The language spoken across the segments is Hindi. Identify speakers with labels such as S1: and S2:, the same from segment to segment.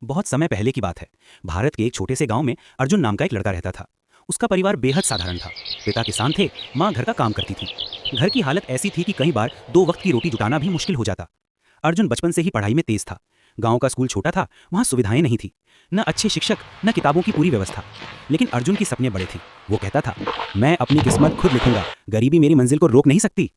S1: बहुत समय पहले की बात है। भारत के एक छोटे से गांव में अर्जुन नाम का एक लड़का रहता था। उसका परिवार बेहद साधारण था। पिता किसान थे, माँ घर का काम करती थी। घर की हालत ऐसी थी कि कई बार 2 वक्त की रोटी जुटाना भी मुश्किल हो जाता। अर्जुन बचपन से ही पढ़ाई में तेज था। गांव का स्कूल छोटा था, वहाँ सुविधाएं नहीं थी, न अच्छे शिक्षक, न किताबों की पूरी व्यवस्था। लेकिन अर्जुन की सपने बड़े थे। वो कहता था, मैं अपनी किस्मत खुद लिखूंगा, गरीबी मेरी मंजिल को रोक नहीं सकती।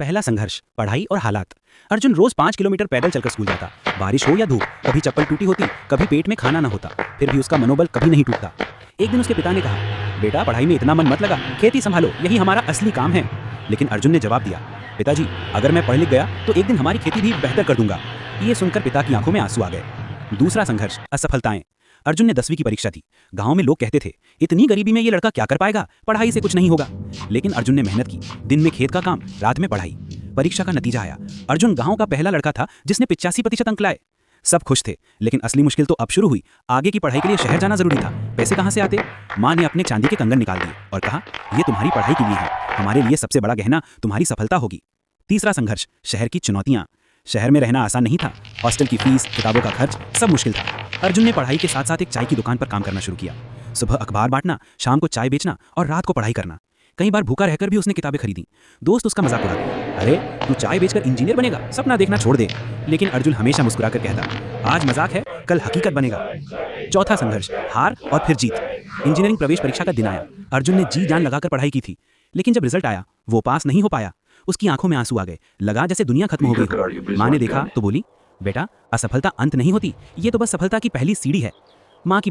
S1: पहला संघर्ष, पढ़ाई और हालात। अर्जुन रोज 5 किलोमीटर पैदल चलकर स्कूल जाता। बारिश हो या धूप, कभी चप्पल टूटी होती, कभी पेट में खाना न होता, फिर भी उसका मनोबल कभी नहीं टूटता। एक दिन उसके पिता ने कहा, बेटा पढ़ाई में इतना मन मत लगा, खेती संभालो, यही हमारा असली काम है। लेकिन अर्जुन ने जवाब दिया, पिताजी अगर मैं पढ़ लिख गया तो एक दिन हमारी खेती भी बेहतर कर दूंगा। ये सुनकर पिता की आंखों में आंसू आ गए। दूसरा संघर्ष, असफलताएं। अर्जुन ने 10वीं की परीक्षा दी। गांव में लोग कहते थे, इतनी गरीबी में ये लड़का क्या कर पाएगा, पढ़ाई से कुछ नहीं होगा। लेकिन अर्जुन ने मेहनत की, दिन में खेत का काम, रात में पढ़ाई। परीक्षा का नतीजा आया। अर्जुन गांव का पहला लड़का था जिसने 85% अंक लाए। सब खुश थे, लेकिन असली मुश्किल तो अब शुरू हुई। आगे की पढ़ाई के लिए शहर जाना जरूरी था। पैसे कहां से आते? माँ ने अपने चांदी के कंगन निकाल दिए और कहा, ये तुम्हारी पढ़ाई के लिए है, हमारे लिए सबसे बड़ा गहना तुम्हारी सफलता होगी। तीसरा संघर्ष, शहर की चुनौतियां। शहर में रहना आसान नहीं था। हॉस्टल की फीस, किताबों का खर्च, सब मुश्किल था। अर्जुन ने पढ़ाई के साथ साथ एक चाय की दुकान पर काम करना शुरू किया। सुबह अखबार बांटना, शाम को चाय बेचना और रात को पढ़ाई करना। कई बार भूखा रहकर भी उसने किताबें खरीदी। दोस्त उसका मजाक उड़ाते, अरे तू चाय बेचकर इंजीनियर बनेगा, सपना देखना छोड़ दे। लेकिन अर्जुन हमेशा मुस्कुराकर कहता, आज मजाक है, कल हकीकत बनेगा। चौथा संघर्ष, हार और फिर जीत। इंजीनियरिंग प्रवेश परीक्षा का दिन आया। अर्जुन ने जी जान लगाकर पढ़ाई की थी, लेकिन जब रिजल्ट आया वो पास नहीं हो पाया। उसकी आंखों में आंसू आ गए, लगा जैसे दुनिया खत्म हो गई हो। माँ ने देखा तो बोली, बेटा असफलता अंत नहीं होती, ये तो बस सफलता की पहली सीढ़ी है। माँ की